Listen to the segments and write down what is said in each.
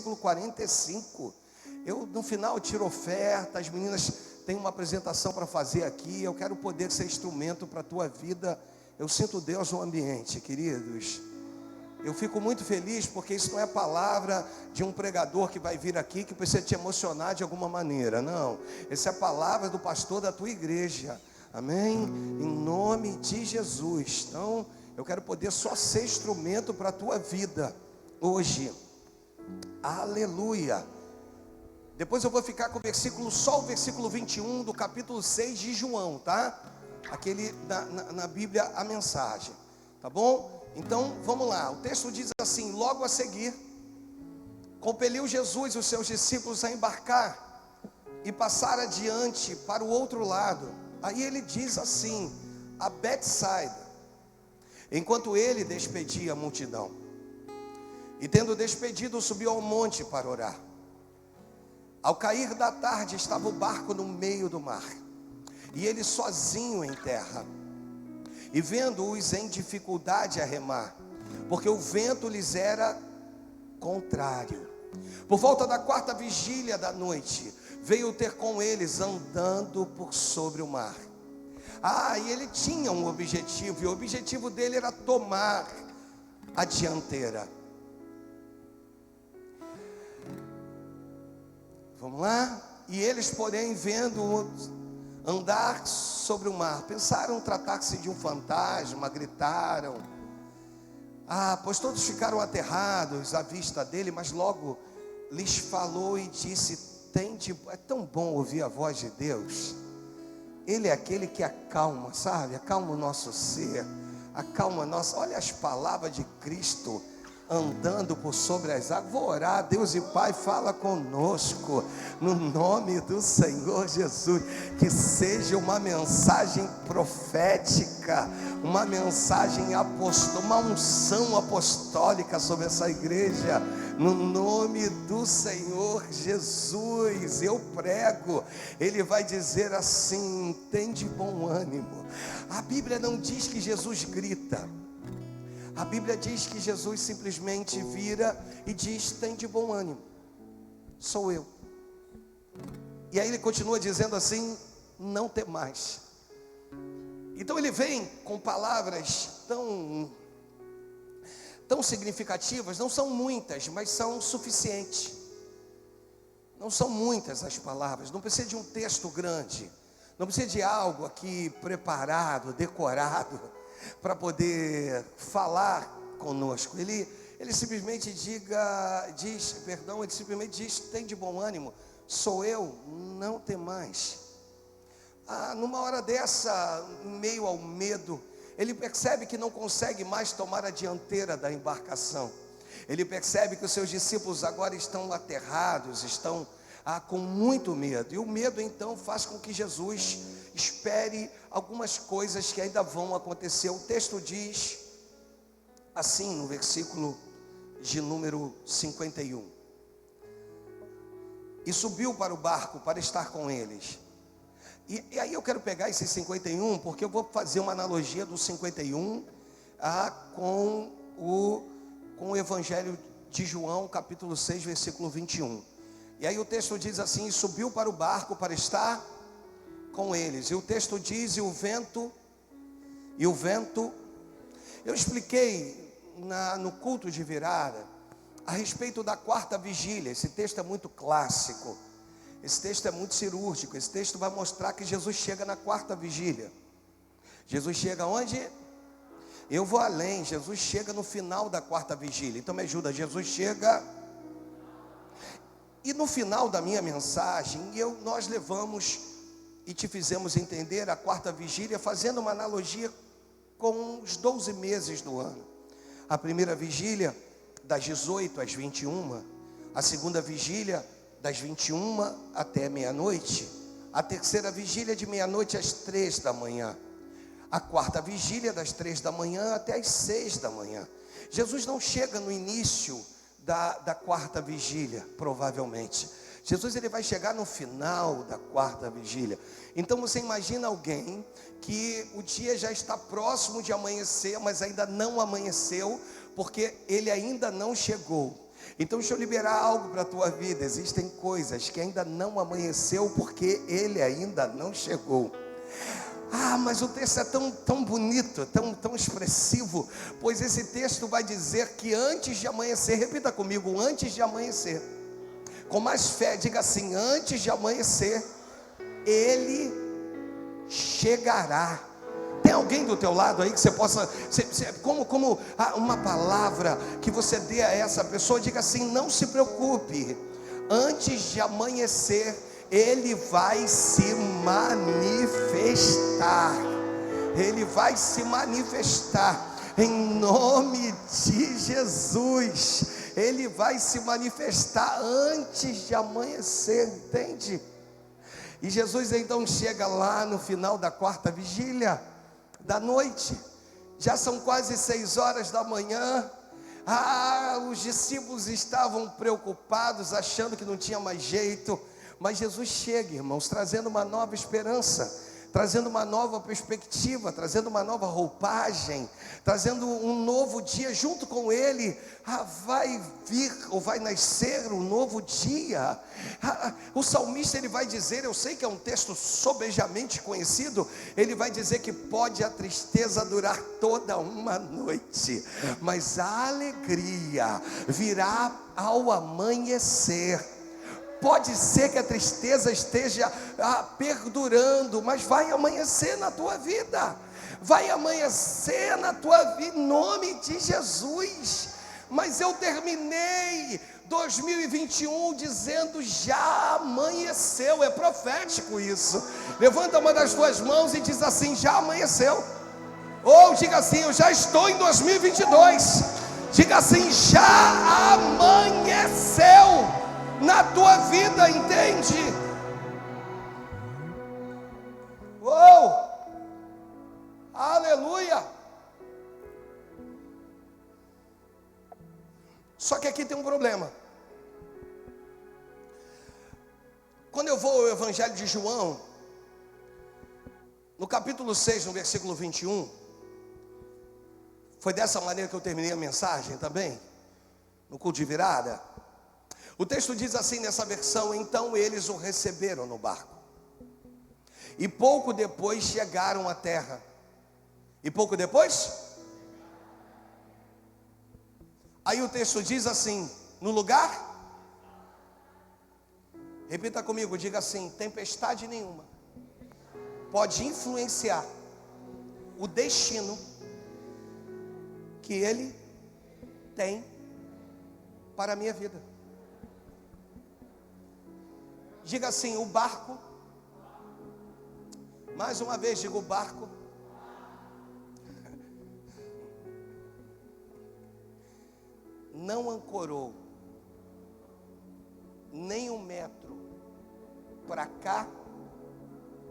versículo 45. Eu, no final, tiro oferta, as meninas têm uma apresentação para fazer aqui. Eu quero poder ser instrumento para a tua vida. Eu sinto Deus no ambiente, queridos. Eu fico muito feliz porque isso não é palavra de um pregador que vai vir aqui que precisa te emocionar de alguma maneira. Não, essa é a palavra do pastor da tua igreja. Amém? Em nome de Jesus. Então, eu quero poder só ser instrumento para a tua vida hoje. Aleluia. Depois eu vou ficar com só o versículo 21 do capítulo 6 de João, tá? Aquele na Bíblia, a mensagem. Tá bom? Então, vamos lá. O texto diz assim: logo a seguir, compeliu Jesus os seus discípulos a embarcar e passar adiante para o outro lado. Aí ele diz assim, a Betsaida, enquanto ele despedia a multidão. E tendo despedido, subiu ao monte para orar. Ao cair da tarde, estava o barco no meio do mar, e ele sozinho em terra. E vendo-os em dificuldade a remar, porque o vento lhes era contrário, por volta da 4ª vigília da noite, veio ter com eles andando por sobre o mar. E ele tinha um objetivo, e o objetivo dele era tomar a dianteira. Vamos lá? E eles, porém, vendo andar sobre o mar, pensaram tratar-se de um fantasma, gritaram. Pois todos ficaram aterrados à vista dele, mas logo lhes falou e disse: é tão bom ouvir a voz de Deus. Ele é aquele que acalma, sabe? Acalma o nosso ser, acalma a nossa. Olha as palavras de Cristo andando por sobre as águas. Vou orar. Deus e Pai, fala conosco no nome do Senhor Jesus. Que seja uma mensagem profética, uma mensagem apostólica, uma unção apostólica sobre essa igreja, no nome do Senhor Jesus. Eu prego, ele vai dizer assim: tem de bom ânimo. A Bíblia não diz que Jesus grita. A Bíblia diz que Jesus simplesmente vira e diz: tem de bom ânimo, sou eu. E aí ele continua dizendo assim: não temais. Então ele vem com palavras tão significativas. Não são muitas, mas são suficientes. Não são muitas as palavras. Não precisa de um texto grande, não precisa de algo aqui preparado, decorado, para poder falar conosco. Ele simplesmente diz: tem de bom ânimo, sou eu, não temais. Numa hora dessa, em meio ao medo, ele percebe que não consegue mais tomar a dianteira da embarcação. Ele percebe que os seus discípulos agora estão aterrados, estão com muito medo. E o medo então faz com que Jesus espere algumas coisas que ainda vão acontecer. O texto diz assim no versículo de número 51: e subiu para o barco para estar com eles. E aí eu quero pegar esse 51, porque eu vou fazer uma analogia do 51 com o Evangelho de João, capítulo 6, versículo 21. E aí o texto diz assim: e subiu para o barco para estar com eles. E o texto diz: e o vento. Eu expliquei no culto de virada a respeito da 4ª vigília. Esse texto é muito clássico, esse texto é muito cirúrgico. Esse texto vai mostrar que Jesus chega na 4ª vigília. Jesus chega onde? Eu vou além, Jesus chega no final da 4ª vigília. Então me ajuda, Jesus chega. E no final da minha mensagem, nós levamos e te fizemos entender a 4ª vigília, fazendo uma analogia com os 12 meses do ano. A primeira vigília, das 18 às 21. A segunda vigília, das 21 até meia-noite. A terceira vigília, de meia-noite às 3 da manhã. A 4ª vigília, das 3 da manhã até às 6 da manhã. Jesus não chega no início da 4ª vigília, provavelmente. Jesus ele vai chegar no final da 4ª vigília. Então você imagina alguém que o dia já está próximo de amanhecer, mas ainda não amanheceu, porque ele ainda não chegou. Então deixa eu liberar algo para a tua vida. Existem coisas que ainda não amanheceu porque ele ainda não chegou. Ah, mas o texto é tão bonito, tão expressivo, pois esse texto vai dizer que antes de amanhecer, repita comigo, antes de amanhecer, com mais fé, diga assim, antes de amanhecer, ele chegará. Tem alguém do teu lado aí que você possa, como uma palavra que você dê a essa pessoa, diga assim, não se preocupe, antes de amanhecer, ele vai se manifestar. Ele vai se manifestar em nome de Jesus. Ele vai se manifestar antes de amanhecer, entende? E Jesus então chega lá no final da quarta vigília da noite. Já são quase 6 horas da manhã. Os discípulos estavam preocupados, achando que não tinha mais jeito. Mas Jesus chega, irmãos, trazendo uma nova esperança, trazendo uma nova perspectiva, trazendo uma nova roupagem, trazendo um novo dia. Junto com ele, vai vir ou vai nascer um novo dia. O salmista, ele vai dizer, eu sei que é um texto sobejamente conhecido, ele vai dizer que pode a tristeza durar toda uma noite, mas a alegria virá ao amanhecer. Pode ser que a tristeza esteja perdurando, mas vai amanhecer na tua vida. Vai amanhecer na tua vida, em nome de Jesus. Mas eu terminei 2021 dizendo, já amanheceu. É profético isso. Levanta uma das tuas mãos e diz assim, já amanheceu. Ou diga assim, eu já estou em 2022. Diga assim, já amanheceu na tua vida, entende? Aleluia. Só que aqui tem um problema. Quando eu vou ao Evangelho de João, no capítulo 6, no versículo 21, foi dessa maneira que eu terminei a mensagem também, no culto de virada. O texto diz assim nessa versão, então eles o receberam no barco, e pouco depois chegaram à terra. E pouco depois? Aí o texto diz assim, no lugar, repita comigo, diga assim, tempestade nenhuma pode influenciar o destino que ele tem para a minha vida. Diga assim, o barco, mais uma vez diga o barco, não ancorou nem 1 metro para cá,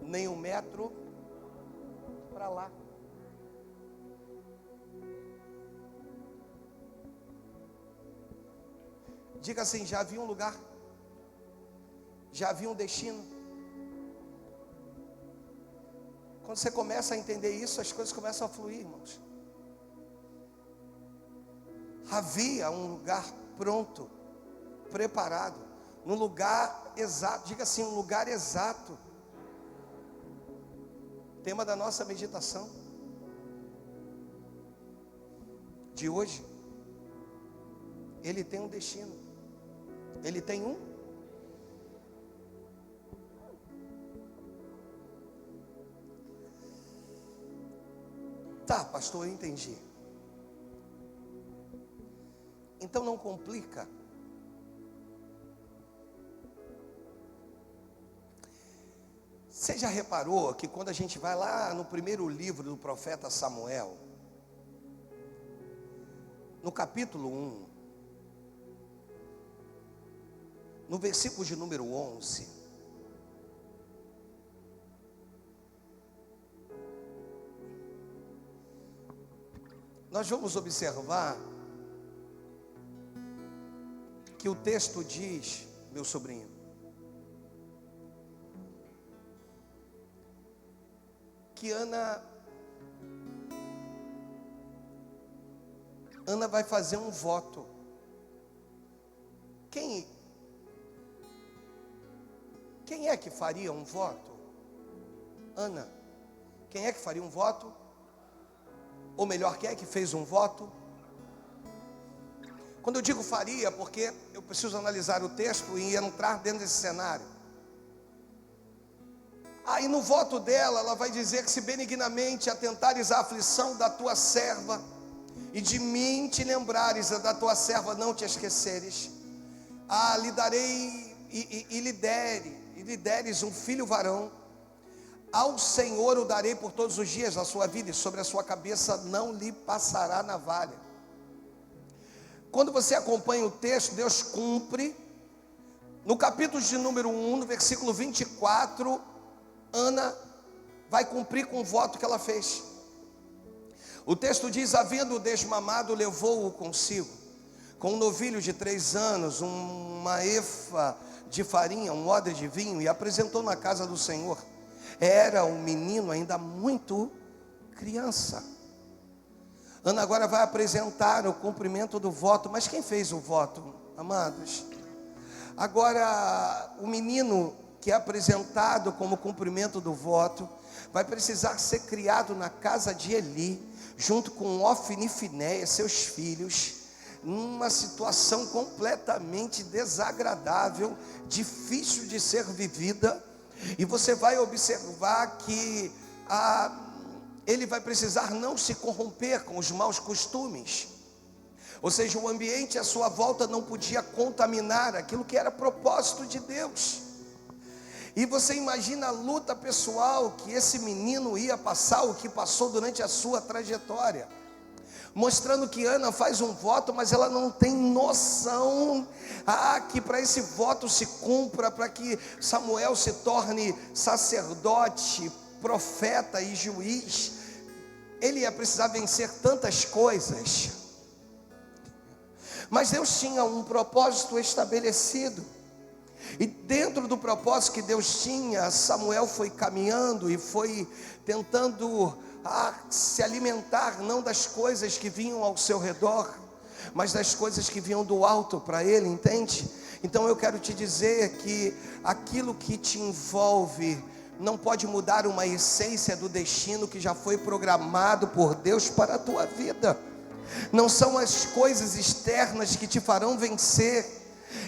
nem 1 metro para lá. Diga assim, já havia um lugar, já havia um destino. Quando você começa a entender isso, as coisas começam a fluir, irmãos. Havia um lugar pronto, preparado, no lugar exato. Diga assim, um lugar exato. Tema da nossa meditação de hoje. Ele tem um destino. Ele tem um. Tá, pastor, eu entendi. Então não complica. Você já reparou que quando a gente vai lá no primeiro livro do profeta Samuel, no capítulo 1, no versículo de número 11, nós vamos observar que o texto diz, meu sobrinho, que Ana vai fazer um voto Quem é que faria um voto? Ana. Quem é que faria um voto? Ou melhor, quem é que fez um voto? Quando eu digo faria, porque eu preciso analisar o texto e entrar dentro desse cenário. Aí no voto dela, ela vai dizer que se benignamente atentares à aflição da tua serva, e de mim te lembrares, da tua serva não te esqueceres, lhe darei e lhe deres um filho varão, ao Senhor o darei por todos os dias da sua vida, e sobre a sua cabeça não lhe passará navalha. Quando você acompanha o texto, Deus cumpre. No capítulo de número 1, no versículo 24, Ana vai cumprir com o voto que ela fez. O texto diz: havendo desmamado, levou-o consigo, com um novilho de 3 anos, uma efa de farinha, um odre de vinho, e apresentou na casa do Senhor. Era um menino ainda muito criança. Ana agora vai apresentar o cumprimento do voto. Mas quem fez o voto, amados? Agora, o menino que é apresentado como cumprimento do voto vai precisar ser criado na casa de Eli, junto com Ofni e Finéias, seus filhos, numa situação completamente desagradável, difícil de ser vivida. E você vai observar que ele vai precisar não se corromper com os maus costumes. Ou seja, o ambiente à sua volta não podia contaminar aquilo que era propósito de Deus. E você imagina a luta pessoal que esse menino ia passar, o que passou durante a sua trajetória, mostrando que Ana faz um voto, mas ela não tem noção que para esse voto se cumpra, para que Samuel se torne sacerdote, profeta e juiz, ele ia precisar vencer tantas coisas. Mas Deus tinha um propósito estabelecido, e dentro do propósito que Deus tinha, Samuel foi caminhando e foi tentando se alimentar não das coisas que vinham ao seu redor, mas das coisas que vinham do alto para ele, entende? Então eu quero te dizer que aquilo que te envolve não pode mudar uma essência do destino que já foi programado por Deus para a tua vida. Não são as coisas externas que te farão vencer,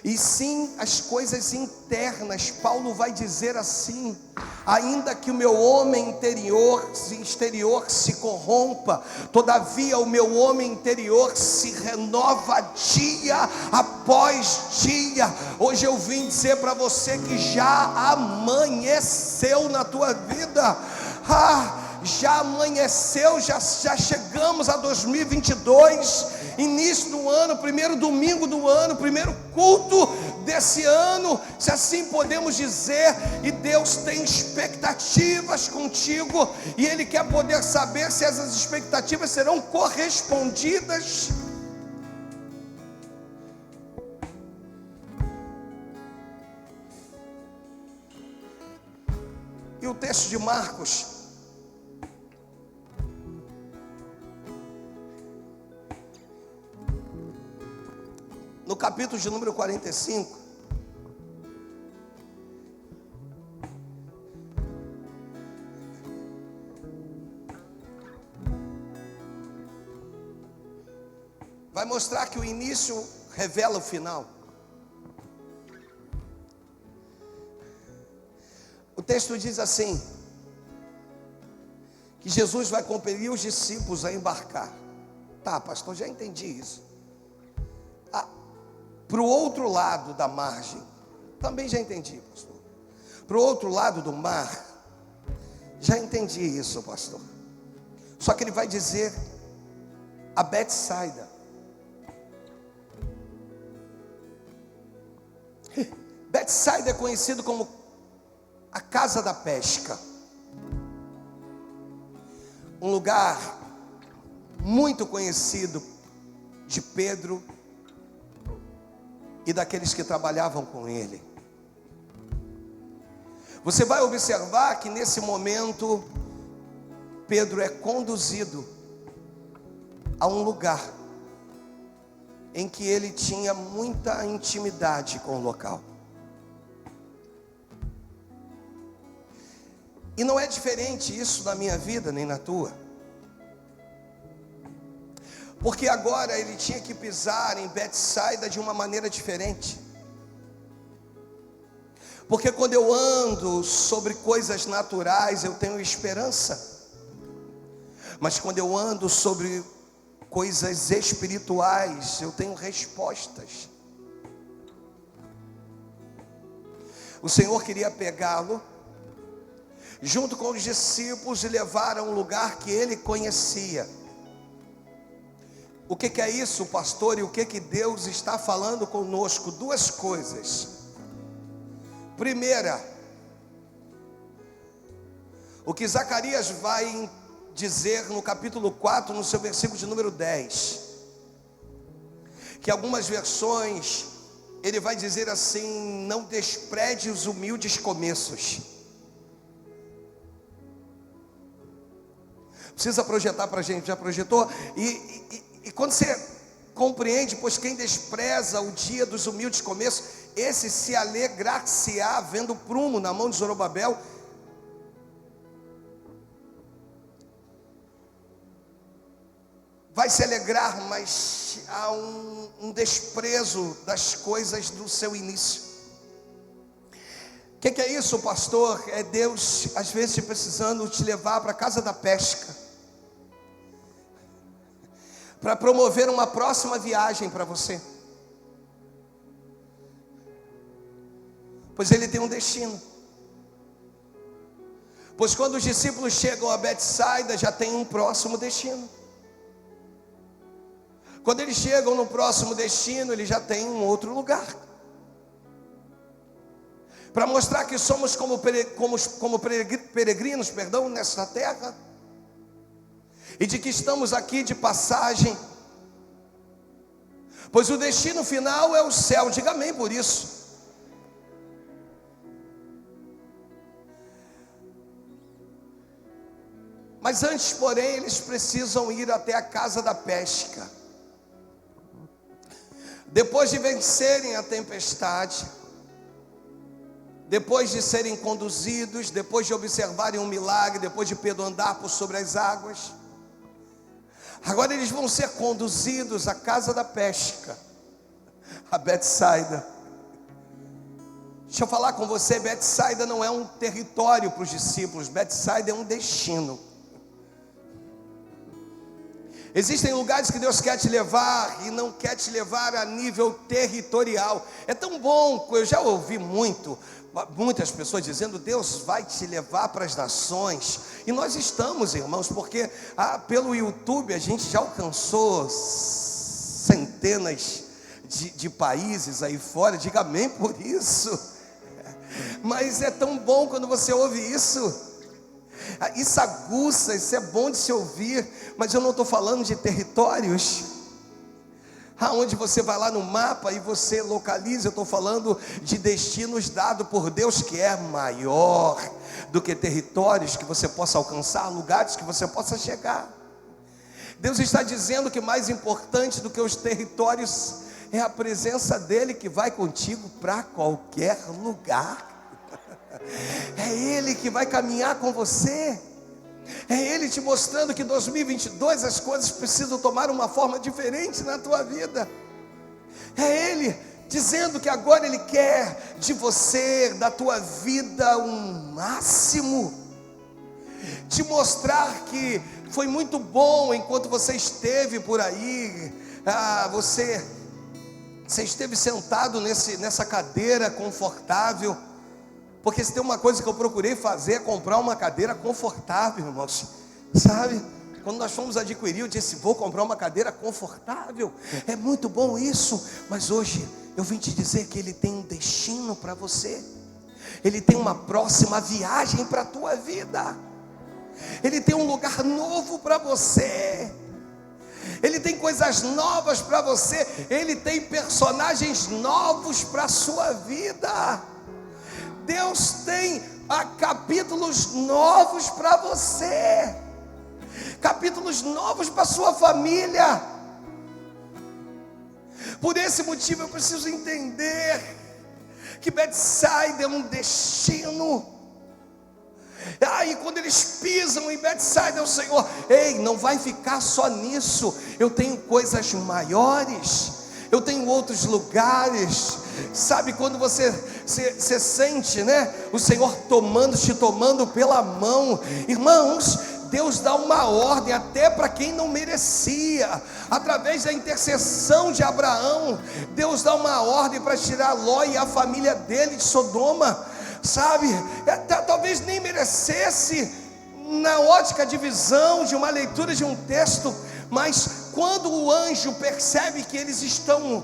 e sim as coisas internas. Paulo vai dizer assim: ainda que o meu homem exterior se corrompa, todavia o meu homem interior se renova dia após dia. Hoje eu vim dizer para você que já amanheceu na tua vida. Já amanheceu, já chegamos a 2022, início do ano, primeiro domingo do ano, primeiro culto desse ano, se assim podemos dizer. E Deus tem expectativas contigo, e Ele quer poder saber se essas expectativas serão correspondidas. E o texto de Marcos, no capítulo de número 45, vai mostrar que o início revela o final. O texto diz assim, que Jesus vai compelir os discípulos a embarcar. Tá, pastor, já entendi isso. Para o outro lado da margem, também já entendi, pastor. Para o outro lado do mar, já entendi isso, pastor. Só que ele vai dizer a Betsaida. Betsaida é conhecido como a casa da pesca, um lugar muito conhecido de Pedro e daqueles que trabalhavam com ele. Você vai observar que nesse momento Pedro é conduzido a um lugar. em que ele tinha muita intimidade com o local. E não é diferente isso na minha vida, nem na tua. Porque agora ele tinha que pisar em Betsaida de uma maneira diferente. Porque quando eu ando sobre coisas naturais, eu tenho esperança. Mas quando eu ando sobre coisas espirituais, eu tenho respostas. O Senhor queria pegá-lo junto com os discípulos e levar a um lugar que ele conhecia. O que é isso, pastor? E o que Deus está falando conosco? Duas coisas. Primeira, o que Zacarias vai dizer no capítulo 4, no seu versículo de número 10, que algumas versões ele vai dizer assim: não despreze os humildes começos. Precisa projetar para a gente, já projetou? E quando você compreende, pois quem despreza o dia dos humildes começos, esse se alegrar-se-á vendo o prumo na mão de Zorobabel. Vai se alegrar, mas há um desprezo das coisas do seu início. O que é isso, pastor? É Deus às vezes precisando te levar para a casa da pesca, para promover uma próxima viagem para você. Pois ele tem um destino. Pois quando os discípulos chegam a Betsaida, já tem um próximo destino. Quando eles chegam no próximo destino, ele já tem um outro lugar. Para mostrar que somos como peregrinos, nesta terra. E de que estamos aqui de passagem. Pois o destino final é o céu. Diga amém por isso. Mas antes, porém, eles precisam ir até a casa da pesca. Depois de vencerem a tempestade, depois de serem conduzidos, depois de observarem um milagre, depois de Pedro andar por sobre as águas, agora eles vão ser conduzidos à casa da pesca, a Betsaida. Deixa eu falar com você, Betsaida não é um território para os discípulos, Betsaida é um destino. Existem lugares que Deus quer te levar e não quer te levar a nível territorial. É tão bom, eu já ouvi muitas pessoas dizendo: Deus vai te levar para as nações. E nós estamos, irmãos, porque pelo YouTube a gente já alcançou centenas de países aí fora. Diga amém por isso. Mas é tão bom quando você ouve isso. Isso aguça, isso é bom de se ouvir. Mas eu não estou falando de territórios aonde você vai lá no mapa e você localiza. Eu estou falando de destinos dados por Deus, que é maior do que territórios que você possa alcançar, lugares que você possa chegar. Deus está dizendo que mais importante do que os territórios é a presença dele, que vai contigo para qualquer lugar. É ele que vai caminhar com você. É ele te mostrando que em 2022 as coisas precisam tomar uma forma diferente na tua vida. É ele dizendo que agora ele quer de você, da tua vida, um máximo. Te mostrar que foi muito bom enquanto você esteve por aí. Você esteve sentado nessa cadeira confortável. Porque se tem uma coisa que eu procurei fazer, é comprar uma cadeira confortável, irmãos. Sabe? Quando nós fomos adquirir, eu disse: vou comprar uma cadeira confortável. É muito bom isso. Mas hoje eu vim te dizer que ele tem um destino para você. Ele tem uma próxima viagem para a tua vida. Ele tem um lugar novo para você. Ele tem coisas novas para você. Ele tem personagens novos para a sua vida. Deus tem capítulos novos para você, capítulos novos para sua família. Por esse motivo eu preciso entender que Betsaida é um destino. E quando eles pisam em Betsaida, o Senhor, ei, não vai ficar só nisso, eu tenho coisas maiores, eu tenho outros lugares. Sabe quando você sente, né, o Senhor te tomando pela mão? Irmãos, Deus dá uma ordem até para quem não merecia. Através da intercessão de Abraão, Deus dá uma ordem para tirar Ló e a família dele de Sodoma. Sabe, talvez nem merecesse, na ótica de visão, de uma leitura de um texto, mas quando o anjo percebe que eles estão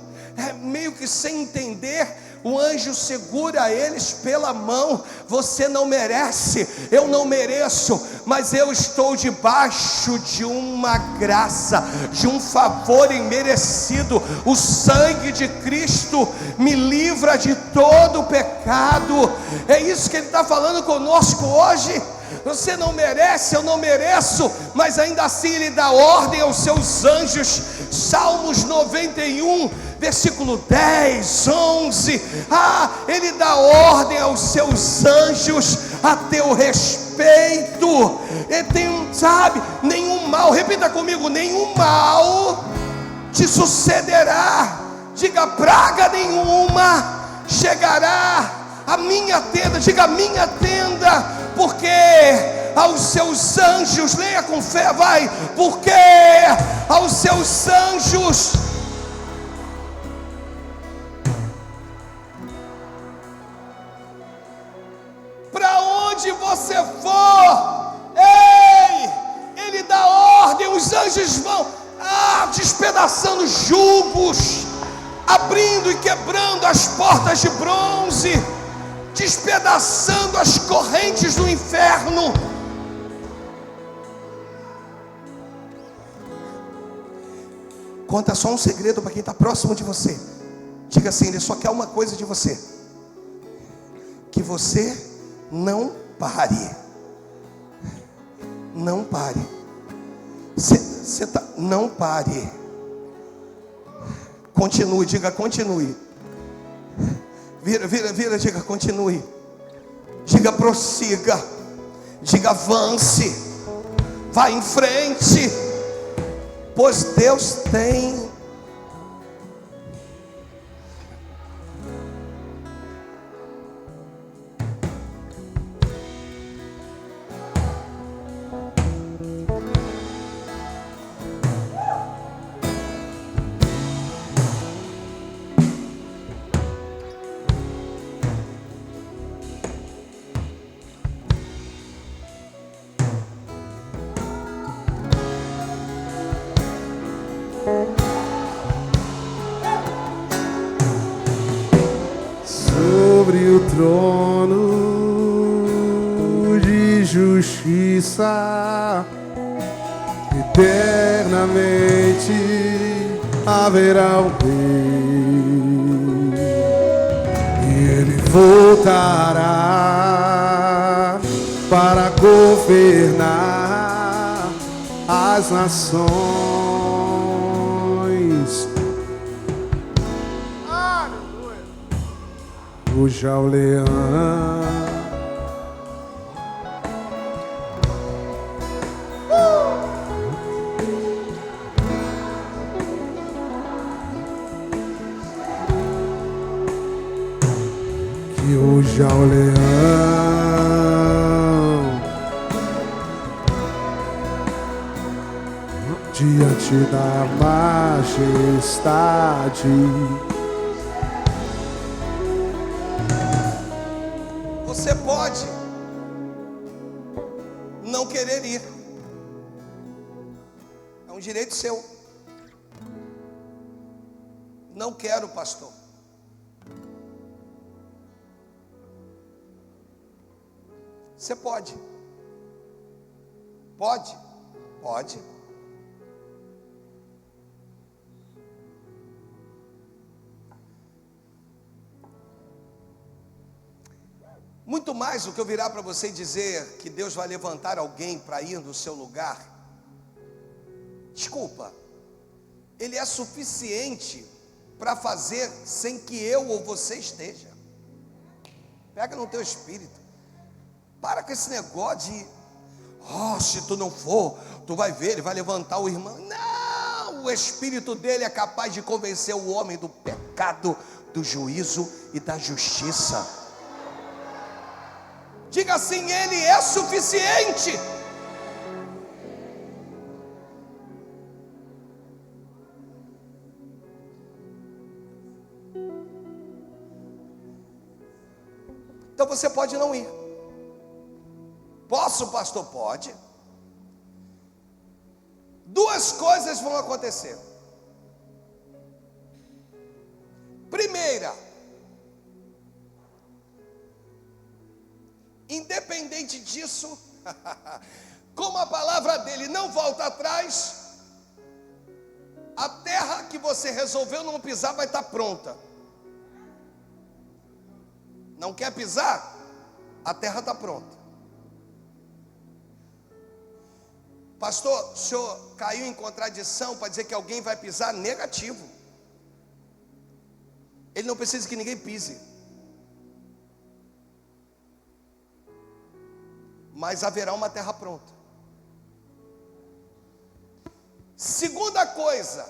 meio que sem entender, o anjo segura eles pela mão. Você não merece, eu não mereço, mas eu estou debaixo de uma graça, de um favor imerecido. O sangue de Cristo me livra de todo pecado. É isso que Ele está falando conosco hoje. Você não merece, eu não mereço, mas ainda assim Ele dá ordem aos seus anjos. Salmos 91, versículo 10, 11. Ele dá ordem aos seus anjos a teu respeito. Ele tem, sabe, nenhum mal, repita comigo, nenhum mal te sucederá. Diga, praga nenhuma chegará à minha tenda. Diga, minha tenda. Porque aos seus anjos, leia com fé, vai. Porque aos seus anjos, para onde você for, ei, Ele dá ordem, os anjos vão despedaçando julgos, abrindo e quebrando as portas de bronze, despedaçando as correntes do inferno. Conta só um segredo para quem está próximo de você. Diga assim: Ele só quer uma coisa de você, que você não pare. Não pare. Não pare. Continue, diga continue. Vira, diga continue. Diga prossiga. Diga avance. Vá em frente. Pois Deus tem. Sobre o trono de justiça, eternamente haverá um rei, e ele voltará para governar as nações. Ruja o leão, que ruja o leão, diante da majestade. Você pode não querer ir, é um direito seu. Não quero, pastor. Você pode. Pode? Pode. Muito mais do que eu virar para você e dizer que Deus vai levantar alguém para ir no seu lugar. Desculpa, Ele é suficiente para fazer sem que eu ou você esteja. Pega no teu espírito. Para com esse negócio de, se tu não for, tu vai ver, ele vai levantar o irmão. Não, o espírito dele é capaz de convencer o homem do pecado, do juízo e da justiça. Diga assim: ele é suficiente. Então você pode não ir. Posso, pastor? Pode. Duas coisas vão acontecer. Primeira, independente disso, como a palavra dele não volta atrás, a terra que você resolveu não pisar vai estar pronta. Não quer pisar? A terra está pronta. Pastor, o senhor caiu em contradição para dizer que alguém vai pisar? Negativo. Ele não precisa que ninguém pise. Mas haverá uma terra pronta. Segunda coisa,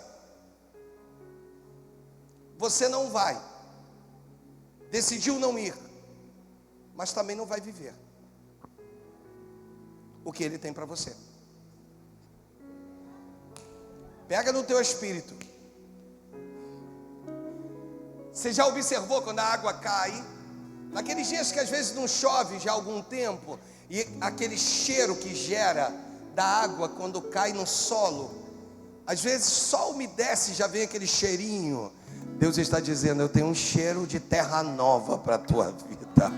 você não vai. Decidiu não ir, mas também não vai viver o que ele tem para você. Pega no teu espírito. Você já observou quando a água cai? Naqueles dias que às vezes não chove já há algum tempo, e aquele cheiro que gera da água quando cai no solo, às vezes só umedece, já vem aquele cheirinho. Deus está dizendo: eu tenho um cheiro de terra nova para a tua vida.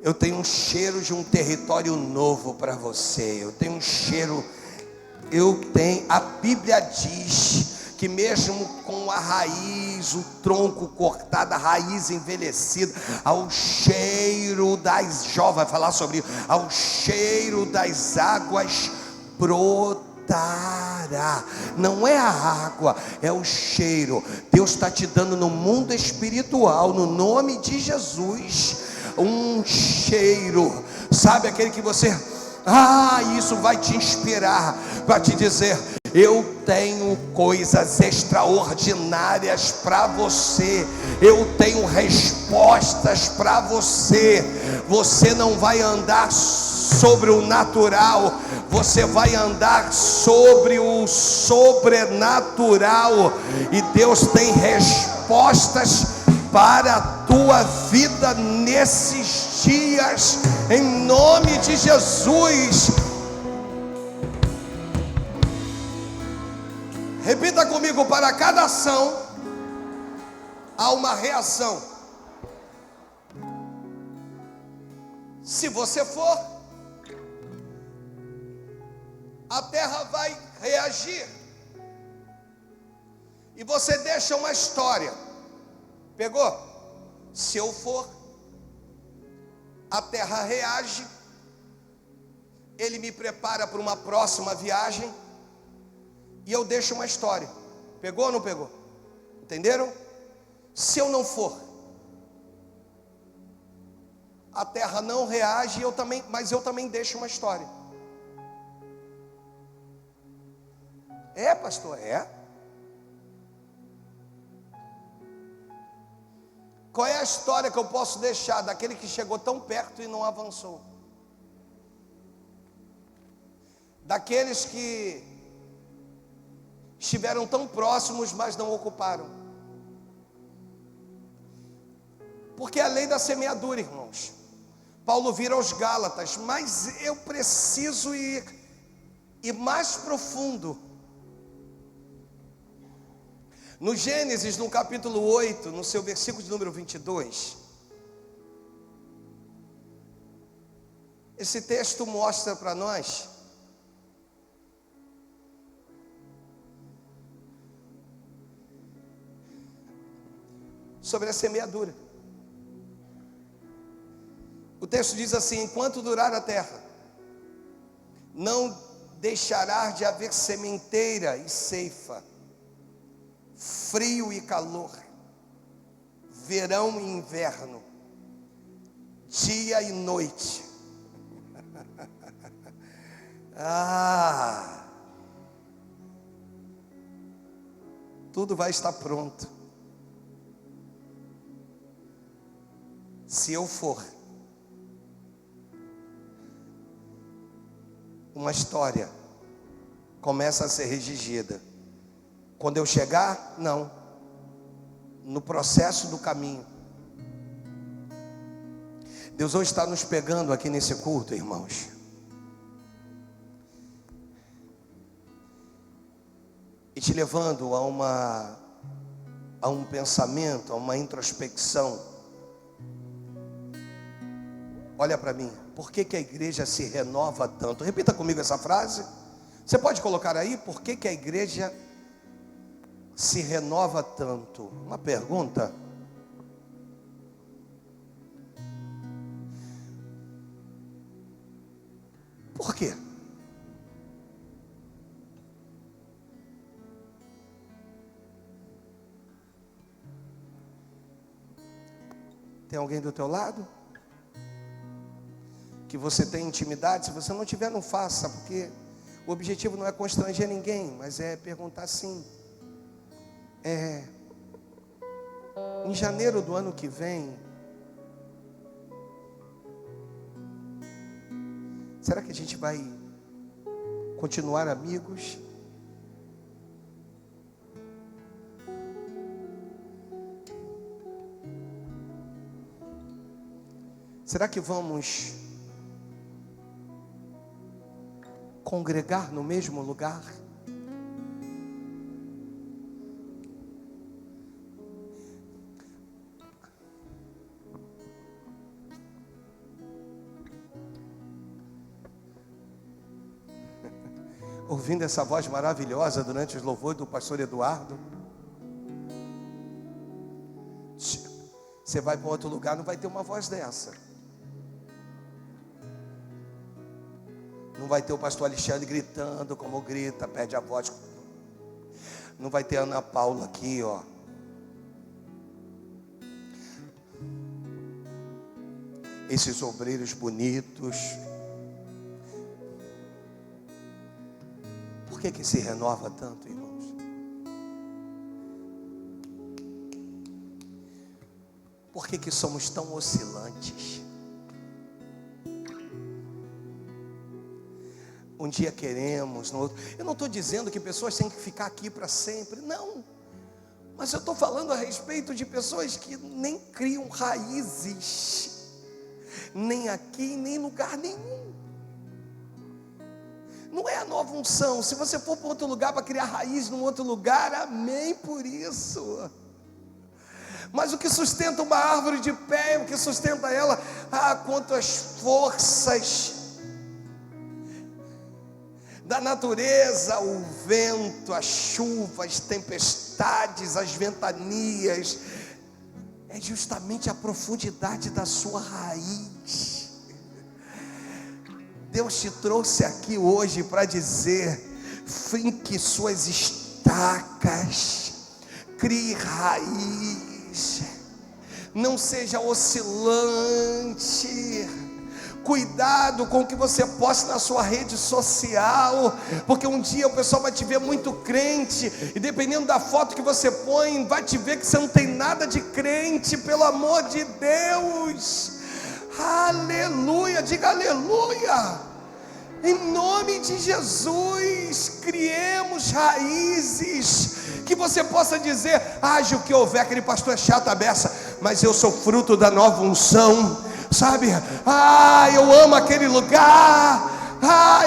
Eu tenho um cheiro de um território novo para você. Eu tenho um cheiro, a Bíblia diz que mesmo com a raiz, o tronco cortado, a raiz envelhecida, ao cheiro das, Jó vai falar sobre isso, ao cheiro das águas brotará. Não é a água, é o cheiro. Deus está te dando no mundo espiritual, no nome de Jesus, um cheiro. Sabe aquele que você, isso vai te inspirar, vai te dizer: eu tenho coisas extraordinárias para você, eu tenho respostas para você. Você não vai andar sobre o natural, você vai andar sobre o sobrenatural, e Deus tem respostas para a tua vida nesses dias, em nome de Jesus. Repita comigo: para cada ação há uma reação. Se você for, a terra vai reagir, e você deixa uma história. Pegou? Se eu for, a terra reage, ele me prepara para uma próxima viagem, e eu deixo uma história. Pegou ou não pegou? Entenderam? Se eu não for, a terra não reage, mas eu também deixo uma história. É, pastor? É. Qual é a história que eu posso deixar daquele que chegou tão perto e não avançou? Daqueles que estiveram tão próximos, mas não ocuparam. Porque é a lei da semeadura, irmãos. Paulo vira aos Gálatas: mas eu preciso ir mais profundo. No Gênesis, no capítulo 8, no seu versículo de número 22, esse texto mostra para nós sobre a semeadura. O texto diz assim: enquanto durar a terra, não deixará de haver sementeira e ceifa. frio e calor, verão e inverno, dia e noite. Tudo vai estar pronto. Se eu for. Uma história começa a ser redigida. Quando eu chegar, não. No processo do caminho. Deus hoje está nos pegando aqui nesse culto, irmãos. E te levando a um pensamento, a uma introspecção. Olha para mim, por que a igreja se renova tanto? Repita comigo essa frase. Você pode colocar aí, por que a igreja se renova tanto? Uma pergunta. Por quê? Tem alguém do teu lado? Que você tem intimidade? Se você não tiver, não faça, porque o objetivo não é constranger ninguém, mas é perguntar assim. Em janeiro do ano que vem, será que a gente vai continuar amigos? Será que vamos congregar no mesmo lugar? Ouvindo essa voz maravilhosa durante os louvores do pastor Eduardo, você vai para outro lugar, não vai ter uma voz dessa. Não vai ter o pastor Alexandre gritando como grita, perde a voz. Não vai ter a Ana Paula aqui, ó. Esses obreiros bonitos. Por que se renova tanto, irmãos? Por que somos tão oscilantes? Um dia queremos, no outro. Eu não estou dizendo que pessoas têm que ficar aqui para sempre, não. Mas eu estou falando a respeito de pessoas que nem criam raízes, nem aqui, nem em lugar nenhum. Não é a nova unção. Se você for para outro lugar para criar raiz num outro lugar, amém por isso. Mas o que sustenta uma árvore de pé, o que sustenta ela, quanto às forças da natureza, o vento, a chuva, as tempestades, as ventanias, é justamente a profundidade da sua raiz. Deus te trouxe aqui hoje para dizer: finque suas estacas, crie raiz, não seja oscilante. Cuidado com o que você posta na sua rede social, porque um dia o pessoal vai te ver muito crente, e dependendo da foto que você põe, vai te ver que você não tem nada de crente, pelo amor de Deus. Aleluia, diga aleluia. Em nome de Jesus, criemos raízes, que você possa dizer: haja o que houver, aquele pastor é chato a beça, mas eu sou fruto da nova unção. Sabe, eu amo aquele lugar,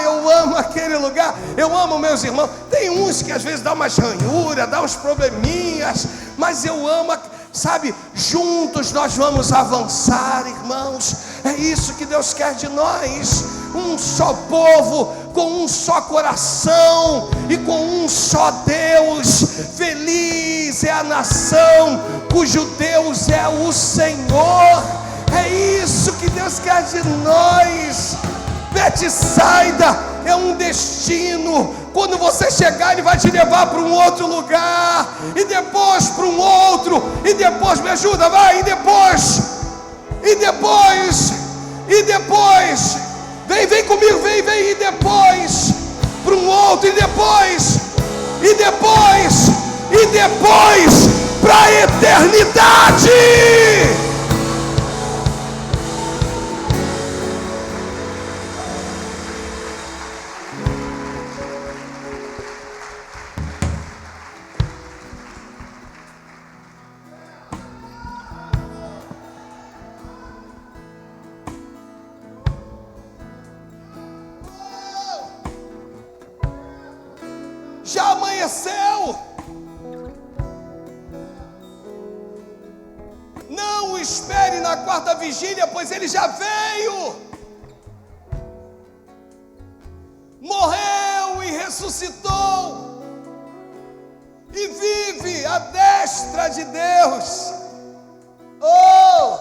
eu amo aquele lugar, eu amo meus irmãos. Tem uns que às vezes dá umas ranhuras, dá uns probleminhas, mas eu amo, sabe, juntos nós vamos avançar, irmãos. É isso que Deus quer de nós, um só povo, com um só coração e com um só Deus. Feliz é a nação cujo Deus é o Senhor. É isso que Deus quer de nós. Betsaida é um destino. Quando você chegar, Ele vai te levar para um outro lugar, e depois para um outro, e depois, me ajuda, vai, e depois, vem comigo, vem, e depois para um outro, e depois para a eternidade. Já amanheceu. Não espere na quarta vigília, pois Ele já veio, morreu e ressuscitou, e vive à destra de Deus. Oh,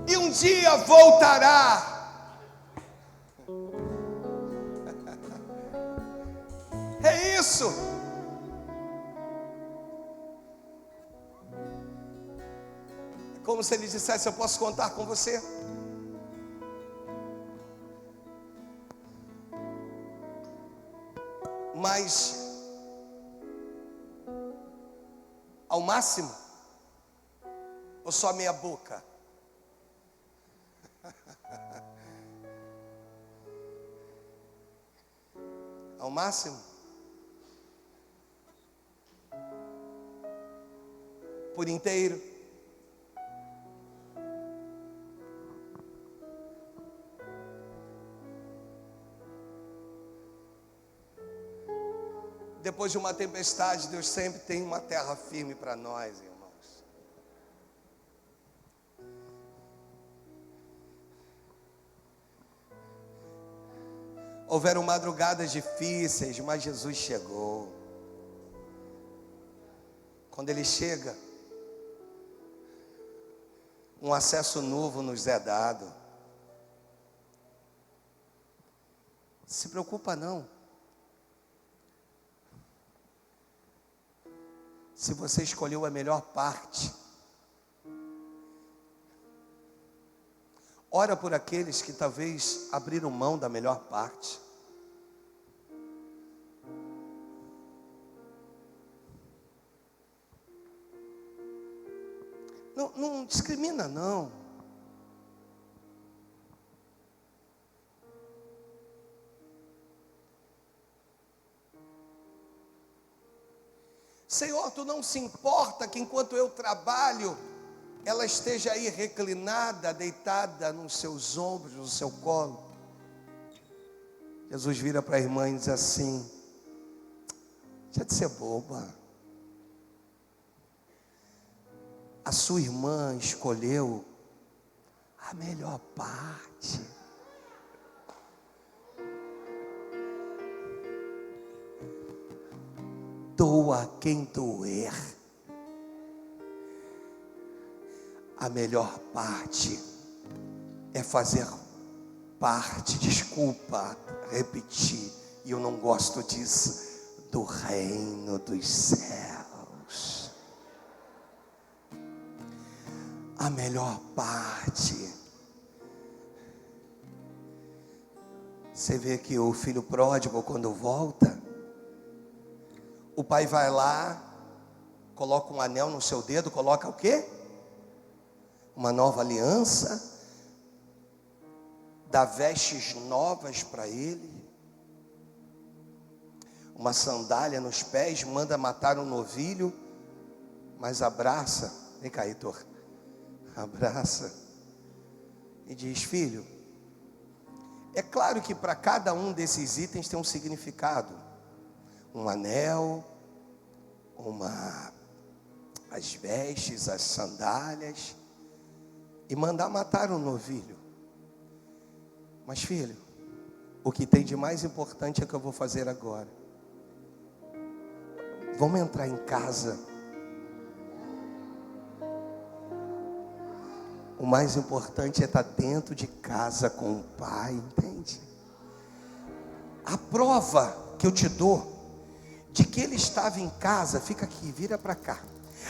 e um dia voltará. É isso. É como se Ele dissesse: eu posso contar com você. Mas ao máximo, ou só meia boca? Ao máximo? Por inteiro? Depois de uma tempestade, Deus sempre tem uma terra firme para nós, irmãos. Houveram madrugadas difíceis, mas Jesus chegou. Quando Ele chega, um acesso novo nos é dado. Se preocupa não. Se você escolheu a melhor parte, ora por aqueles que talvez abriram mão da melhor parte. Não discrimina não. Senhor, Tu não se importa que enquanto eu trabalho, ela esteja aí reclinada, deitada nos seus ombros, no seu colo. Jesus vira para a irmã e diz assim: deixa de ser boba. A sua irmã escolheu a melhor parte. Doa quem doer. A melhor parte é fazer parte, desculpa repetir, e eu não gosto disso, do reino dos céus. A melhor parte. Você vê que o filho pródigo, quando volta, o pai vai lá, coloca um anel no seu dedo, coloca o quê? Uma nova aliança, dá vestes novas para ele, uma sandália nos pés, manda matar um novilho, mas abraça, vem cá, Heitor, abraça e diz: filho, é claro que para cada um desses itens tem um significado. Um anel, as vestes, as sandálias, e mandar matar um novilho. Mas filho, o que tem de mais importante é o que eu vou fazer agora. Vamos entrar em casa. O mais importante é estar dentro de casa com o pai, entende? A prova que eu te dou de que ele estava em casa, fica aqui, vira para cá.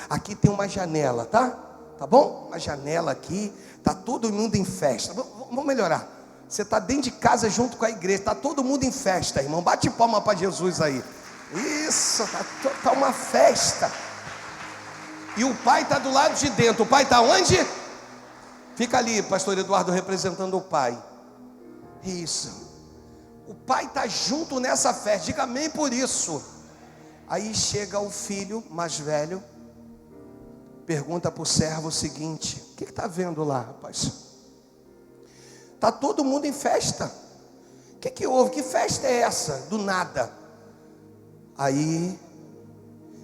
Aqui tem uma janela, tá? Tá bom? Uma janela aqui, tá todo mundo em festa. Vamos melhorar. Você está dentro de casa junto com a igreja, tá todo mundo em festa, irmão. Bate palma para Jesus aí. Isso, tá uma festa. E o pai está do lado de dentro. O pai está onde? Fica ali, pastor Eduardo, representando o pai. Isso. O pai está junto nessa festa. Diga amém por isso. Aí chega o filho mais velho, pergunta para o servo o seguinte: o que está vendo lá, rapaz? Está todo mundo em festa. O que houve? Que festa é essa? Do nada. Aí,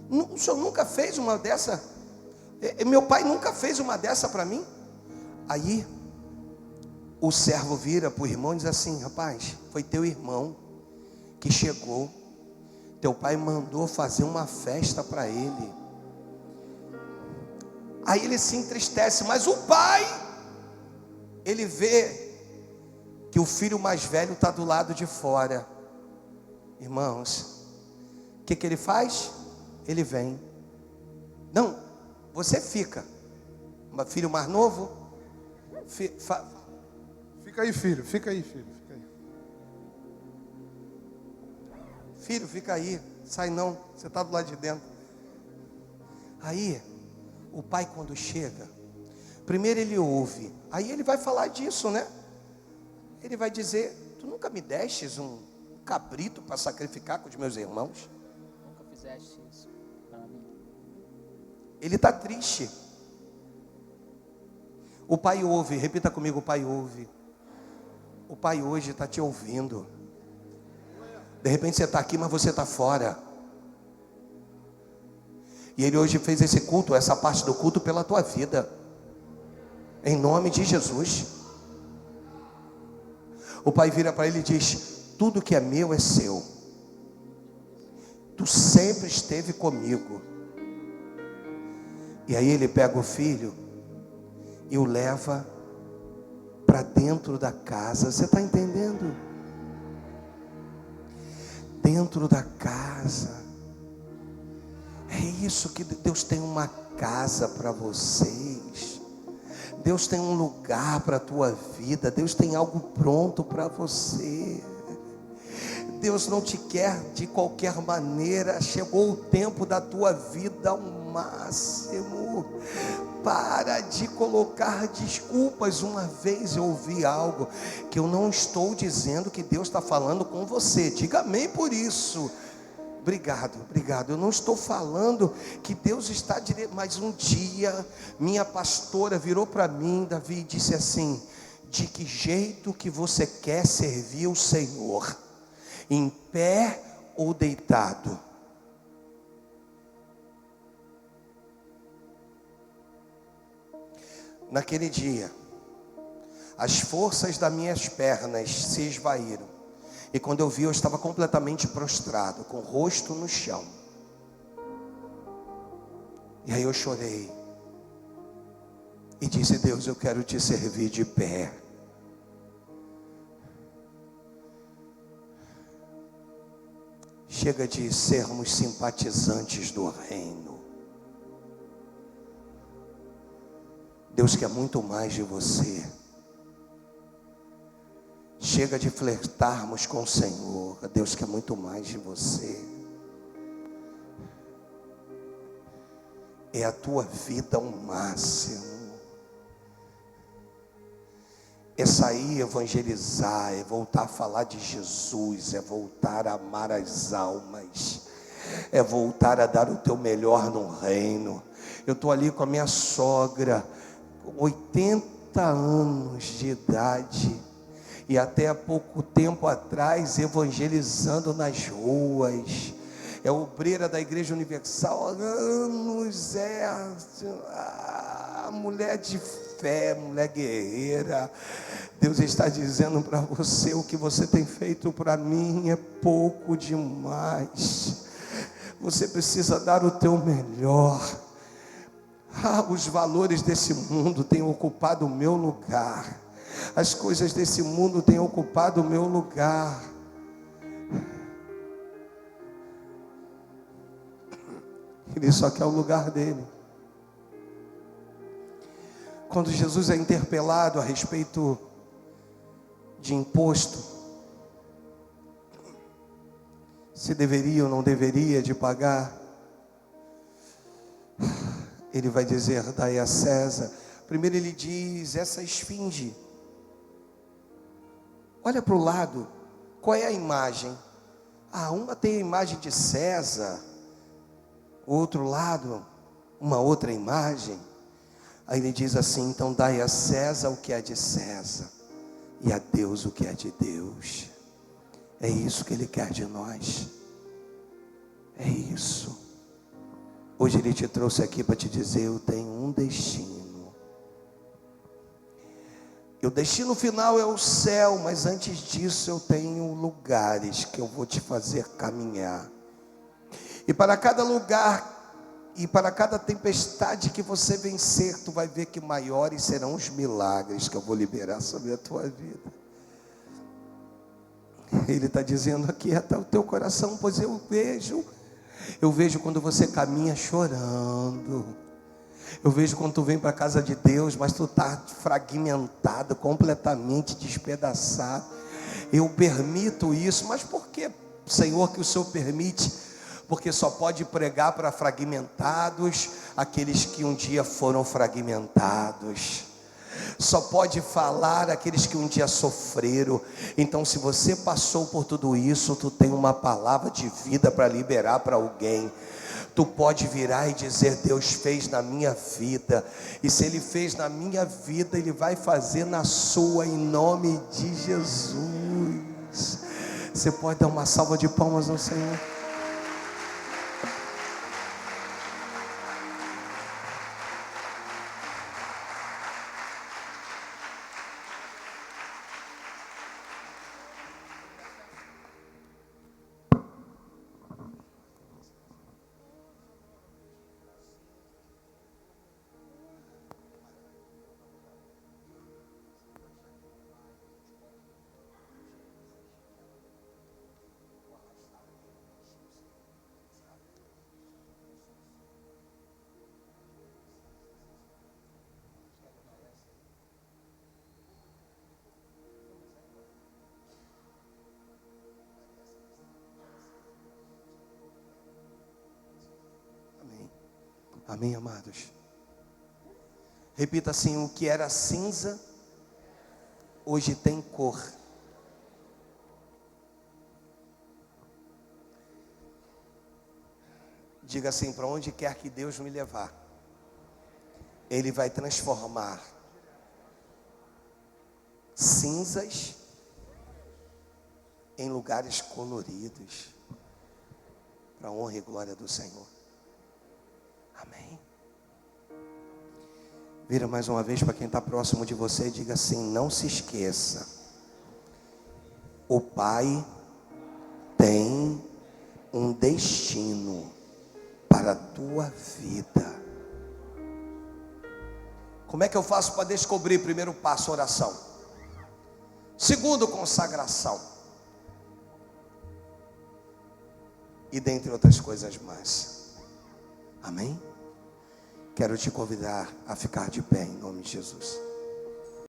o senhor nunca fez uma dessa? Meu pai nunca fez uma dessa para mim. Aí, o servo vira para o irmão e diz assim: rapaz, foi teu irmão que chegou. Teu pai mandou fazer uma festa para ele. Aí ele se entristece, mas o pai, ele vê que o filho mais velho está do lado de fora. Irmãos, o que ele faz? Ele vem. Não, você fica. Mas filho mais novo, Fica aí, filho, fica aí, filho. filho, fica aí, sai não, você está do lado de dentro. Aí, o pai quando chega, primeiro ele ouve, aí ele vai falar disso, né? Ele vai dizer: tu nunca me destes um cabrito para sacrificar com os meus irmãos? Nunca fizeste isso para mim. Ele está triste. O pai ouve, repita comigo: o pai ouve. O pai hoje está te ouvindo. De repente você está aqui, mas você está fora. E ele hoje fez esse culto, essa parte do culto pela tua vida. Em nome de Jesus. O pai vira para ele e diz: tudo que é meu é seu. Tu sempre esteve comigo. E aí ele pega o filho e o leva para dentro da casa. Você está entendendo? Dentro da casa. É isso que Deus tem, uma casa para vocês. Deus tem um lugar para a tua vida. Deus tem algo pronto para você. Deus não te quer de qualquer maneira. Chegou o tempo da tua vida ao máximo. Para de colocar desculpas. Uma vez eu ouvi algo que eu não estou dizendo que Deus está falando com você. Diga amém por isso. Obrigado. Eu não estou falando que Deus está direto. Mas um dia minha pastora virou para mim, Davi, e disse assim: de que jeito que você quer servir o Senhor? Em pé ou deitado? Naquele dia, as forças das minhas pernas se esvaíram. E quando eu vi, eu estava completamente prostrado, com o rosto no chão. E aí eu chorei. E disse: Deus, eu quero te servir de pé. Chega de sermos simpatizantes do reino. Deus quer muito mais de você. Chega de flertarmos com o Senhor. Deus quer muito mais de você. É a tua vida ao máximo. É sair evangelizar, é voltar a falar de Jesus, é voltar a amar as almas, é voltar a dar o teu melhor no reino. Eu estou ali com a minha sogra, 80 anos de idade, e até há pouco tempo atrás evangelizando nas ruas. É obreira da Igreja Universal há anos, é a mulher de fé, mulher guerreira. Deus está dizendo para você: o que você tem feito para mim é pouco demais. Você precisa dar o teu melhor. Os valores desse mundo têm ocupado o meu lugar. As coisas desse mundo têm ocupado o meu lugar. Ele só quer o lugar dele. Quando Jesus é interpelado a respeito de imposto, se deveria ou não deveria de pagar, ele vai dizer: dai a César. Primeiro ele diz: essa esfinge, olha para o lado, qual é a imagem? Uma tem a imagem de César, o outro lado, uma outra imagem. Aí ele diz assim: então dai a César o que é de César, e a Deus o que é de Deus. É isso que ele quer de nós. É isso. Hoje ele te trouxe aqui para te dizer: eu tenho um destino. E o destino final é o céu, mas antes disso eu tenho lugares que eu vou te fazer caminhar. E para cada lugar e para cada tempestade que você vencer, tu vai ver que maiores serão os milagres que eu vou liberar sobre a tua vida. Ele está dizendo: aquieta o teu coração, pois eu vejo quando você caminha chorando. Eu vejo quando tu vem para a casa de Deus, mas tu está fragmentado, completamente despedaçado. Eu permito isso. Mas por que, Senhor, que o Senhor permite? Porque só pode pregar para fragmentados aqueles que um dia foram fragmentados. Só pode falar aqueles que um dia sofreram. Então, se você passou por tudo isso, tu tem uma palavra de vida para liberar para alguém. Tu pode virar e dizer: Deus fez na minha vida. E se Ele fez na minha vida, Ele vai fazer na sua, em nome de Jesus. Você pode dar uma salva de palmas ao Senhor? Amém, amados? Repita assim: o que era cinza, hoje tem cor. Diga assim: para onde quer que Deus me levar, Ele vai transformar cinzas em lugares coloridos, para a honra e glória do Senhor. Amém. Vira mais uma vez para quem está próximo de você e diga assim: não se esqueça, o Pai tem um destino para a tua vida. Como é que eu faço para descobrir? Primeiro passo, oração. Segundo, consagração. E dentre outras coisas mais. Amém? Quero te convidar a ficar de pé em nome de Jesus.